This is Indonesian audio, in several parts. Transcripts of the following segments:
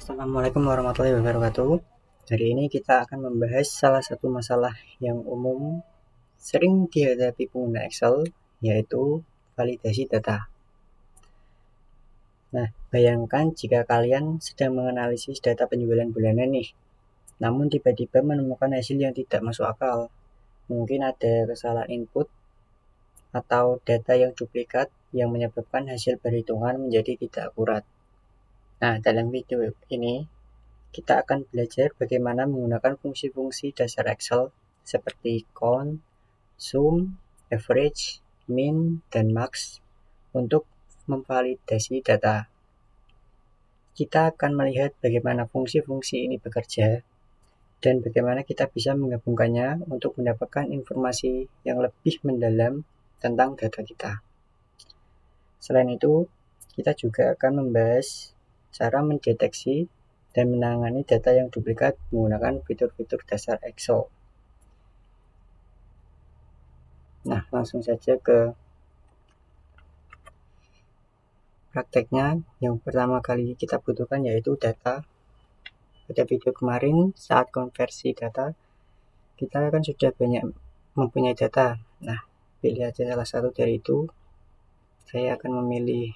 Assalamualaikum warahmatullahi wabarakatuh. Hari ini kita akan membahas salah satu masalah yang umum sering dihadapi pengguna Excel, yaitu validasi data. Nah, bayangkan jika kalian sedang menganalisis data penjualan bulanan nih, namun tiba-tiba menemukan hasil yang tidak masuk akal. Mungkin ada kesalahan input atau data yang duplikat yang menyebabkan hasil perhitungan menjadi tidak akurat. Nah, dalam video ini kita akan belajar bagaimana menggunakan fungsi-fungsi dasar Excel seperti count, sum, average, min, dan max untuk memvalidasi data. Kita akan melihat bagaimana fungsi-fungsi ini bekerja dan bagaimana kita bisa menggabungkannya untuk mendapatkan informasi yang lebih mendalam tentang data kita. Selain itu, kita juga akan membahas cara mendeteksi dan menangani data yang duplikat menggunakan fitur-fitur dasar Excel. Nah, langsung saja ke prakteknya. Yang pertama kali kita butuhkan yaitu data. Pada video kemarin, saat konversi data, kita kan sudah banyak mempunyai data. Nah, pilih aja salah satu dari itu. Saya akan memilih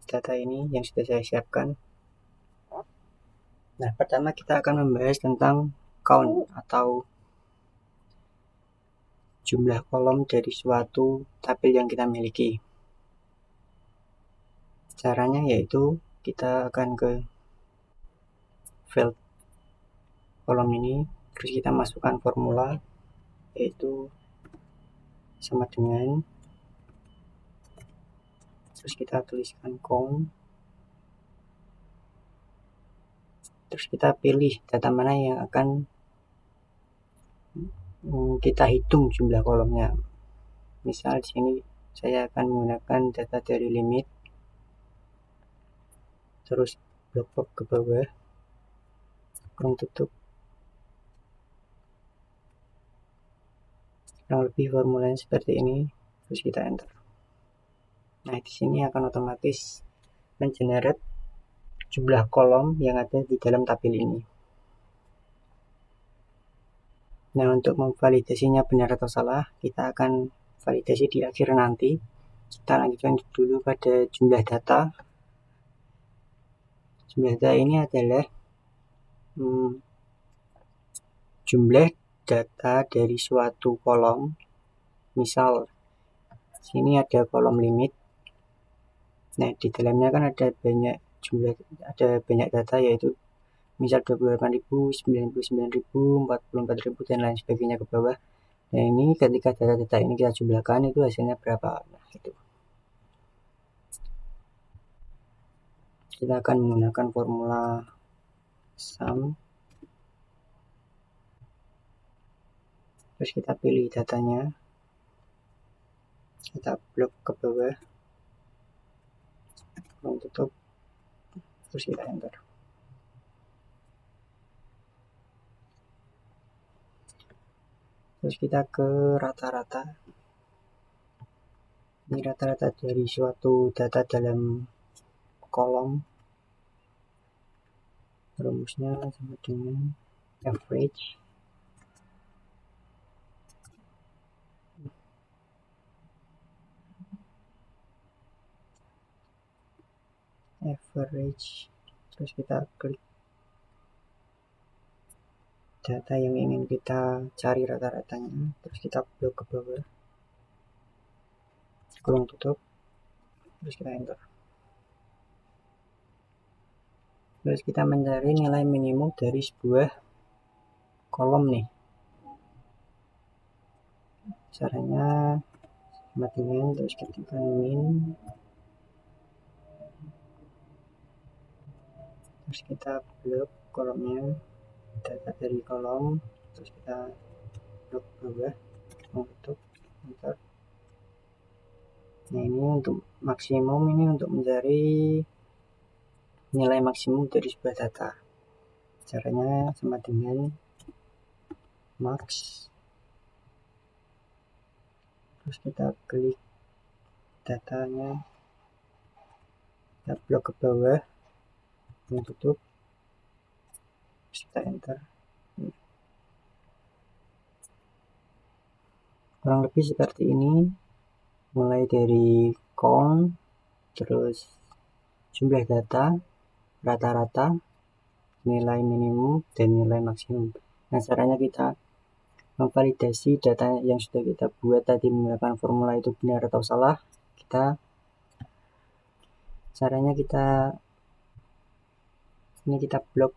data ini yang sudah saya siapkan. Nah, pertama kita akan membahas tentang count atau jumlah kolom dari suatu tabel yang kita miliki. Caranya yaitu kita akan ke field kolom ini, terus kita masukkan formula yaitu sama dengan, terus kita tuliskan count, terus kita pilih data mana yang akan kita hitung jumlah kolomnya. Misal di sini saya akan menggunakan data dari limit, terus blok ke bawah, kurung tutup. Kurang lebih formulanya seperti ini, terus kita enter. Nah, di sini akan otomatis mengenerate jumlah kolom yang ada di dalam tabel ini. Nah, untuk memvalidasinya benar atau salah, kita akan validasi di akhir nanti. Kita lanjutkan dulu pada jumlah data. Jumlah data ini adalah jumlah data dari suatu kolom. Misal, sini ada kolom limit. Nah, di dalamnya kan ada banyak data, yaitu misal 28.000, 99.000, 44.000, dan lain sebagainya ke bawah. Nah, ini ketika data-data ini kita jumlahkan, itu hasilnya berapa. Nah, itu kita akan menggunakan formula sum, terus kita pilih datanya, kita blok ke bawah, tutup, terus kita enter. Terus kita ke rata-rata. Ini rata-rata dari suatu data dalam kolom. Rumusnya sama dengan average terus kita klik data yang ingin kita cari rata-ratanya, terus kita blok ke bawah, kurung tutup, terus kita enter. Terus kita mencari nilai minimum dari sebuah kolom nih. Caranya sama dengan, terus ketikkan min, terus kita blok kolomnya, data dari kolom, terus kita blok bawah, tutup, enter. Nah, ini untuk maksimum, ini untuk mencari nilai maksimum dari sebuah data. Caranya sama dengan max, terus kita klik datanya, kita blok ke bawah, ini tutup, kita enter. Kurang lebih seperti ini, mulai dari count, terus jumlah data, rata-rata, nilai minimum, dan nilai maksimum. Nah, caranya kita memvalidasi data yang sudah kita buat tadi menggunakan formula itu benar atau salah. Caranya ini kita blok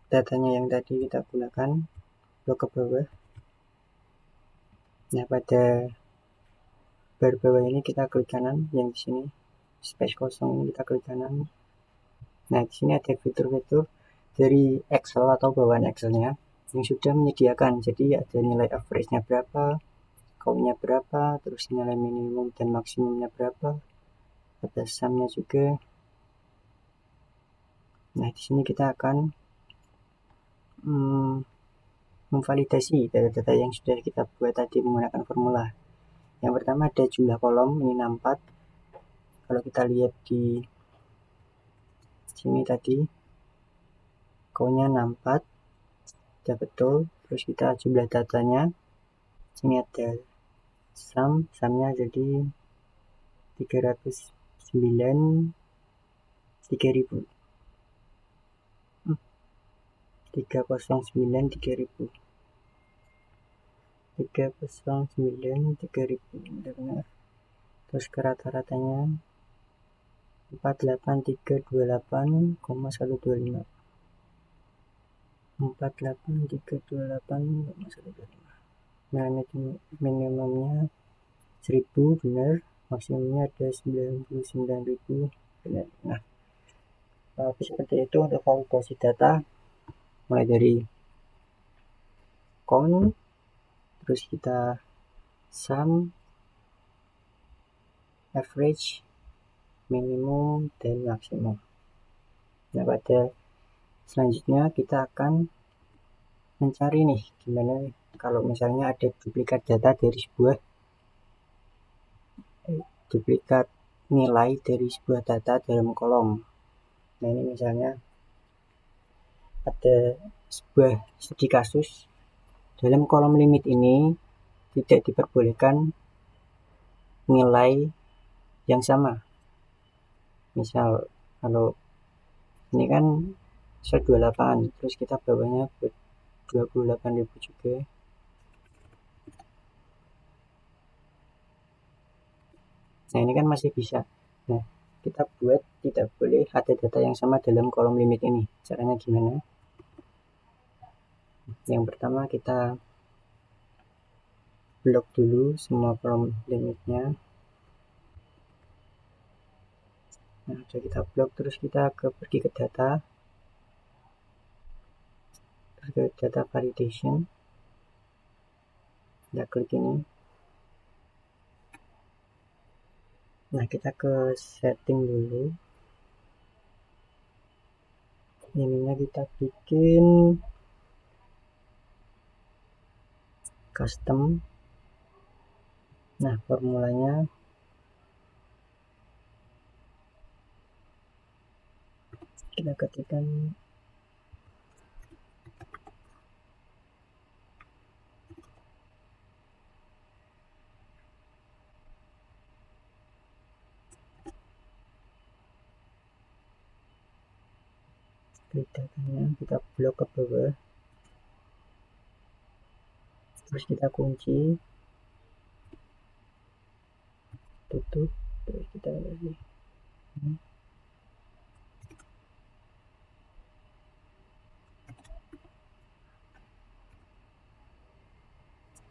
datanya yang tadi kita gunakan, blok ke bawah. Nah, pada bar bawah ini kita klik kanan, yang di sini space kosong ini kita klik kanan. Nah, di sini ada fitur-fitur dari Excel atau bawaan Excelnya yang sudah menyediakan. Jadi ada nilai average-nya berapa, count-nya berapa, terus nilai minimum dan maksimumnya berapa, ada sum-nya juga. Nah, di sini kita akan memvalidasi data-data yang sudah kita buat tadi menggunakan formula. Yang pertama ada jumlah kolom, ini 64. Kalau kita lihat di sini tadi, count-nya 64, sudah betul. Terus kita jumlah datanya, sini ada sum-nya jadi 309 3000. 309 3000. 309 3000, benar. Terus ke rata-ratanya 48328,125. 48328,125. Nah, minimumnya 1000, benar. Maksimumnya ada 99.000, benar. Nah, seperti itu untuk validasi data, mulai dari count, terus kita sum, average, minimum, dan maksimum. Nah, pada selanjutnya kita akan mencari nih gimana kalau misalnya ada duplikat data dari duplikat nilai dari sebuah data dalam kolom. Nah, ini misalnya ada sebuah studi kasus, dalam kolom limit ini tidak diperbolehkan nilai yang sama. Misal kalau ini kan 128, terus kita bawahnya 28.000 juga. Nah, ini kan masih bisa. Nah, kita buat tidak boleh ada data yang sama dalam kolom limit ini. Caranya gimana? Yang pertama kita blok dulu semua kolom limitnya. Nah, sudah kita blok, terus kita pergi ke data, terus ke data validation. Kita klik ini. Nah, kita ke setting dulu. Ininya kita bikin custom. Nah, formulanya kita ketikkan datanya, kita blok ke bawah, terus kita kunci, tutup, terus kita lagi.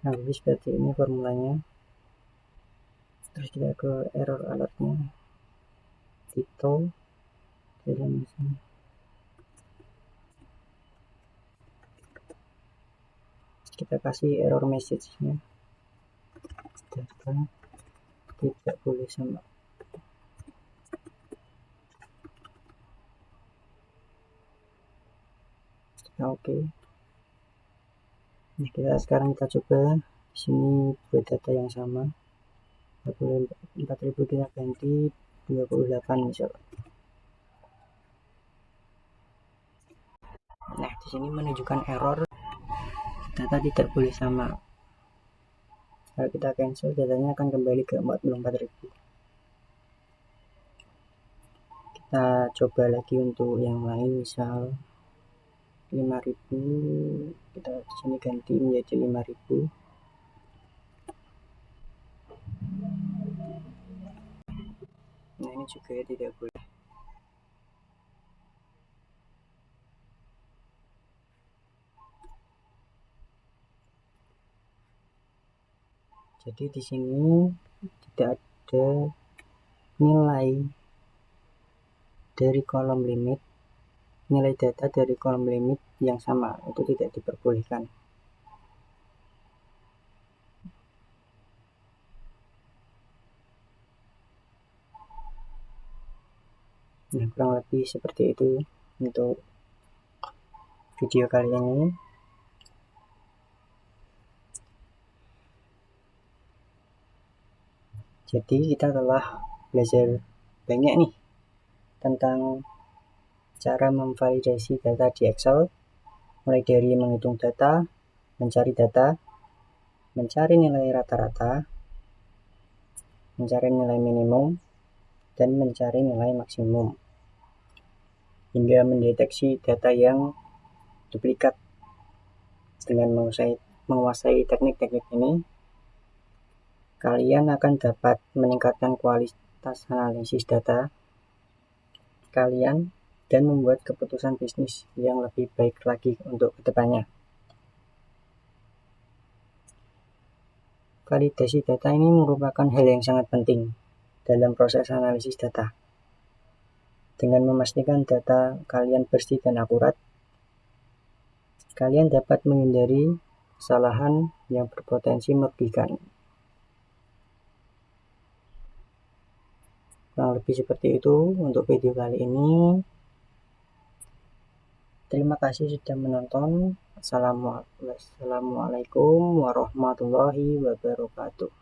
Nah, jadi seperti ini formulanya. Terus kita ke error alertnya, title, jadi misalnya kita kasih error message-nya, data tidak boleh sama. Nah, oke. Nah, sekarang kita coba di sini buat data yang sama. 4.000 kita ganti 28 misal. Nah, di sini menunjukkan error data tidak boleh sama. Kalau kita cancel, datanya akan kembali ke 44.000. Kita coba lagi untuk yang lain, misal 5.000, kita di sini ganti menjadi 5.000. Nah, ini juga tidak boleh. Jadi di sini tidak ada nilai dari kolom limit, nilai data dari kolom limit yang sama, itu tidak diperbolehkan. Nah, kurang lebih seperti itu untuk video kali ini. Jadi kita telah belajar banyak nih tentang cara memvalidasi data di Excel, mulai dari menghitung data, mencari data, mencari nilai rata-rata, mencari nilai minimum, dan mencari nilai maksimum, hingga mendeteksi data yang duplikat. Dengan menguasai teknik-teknik ini, kalian akan dapat meningkatkan kualitas analisis data kalian dan membuat keputusan bisnis yang lebih baik lagi untuk kedepannya. Validasi data ini merupakan hal yang sangat penting dalam proses analisis data. Dengan memastikan data kalian bersih dan akurat, kalian dapat menghindari kesalahan yang berpotensi merugikan. Kurang lebih seperti itu untuk video kali ini. Terima kasih sudah menonton. Assalamualaikum warahmatullahi wabarakatuh.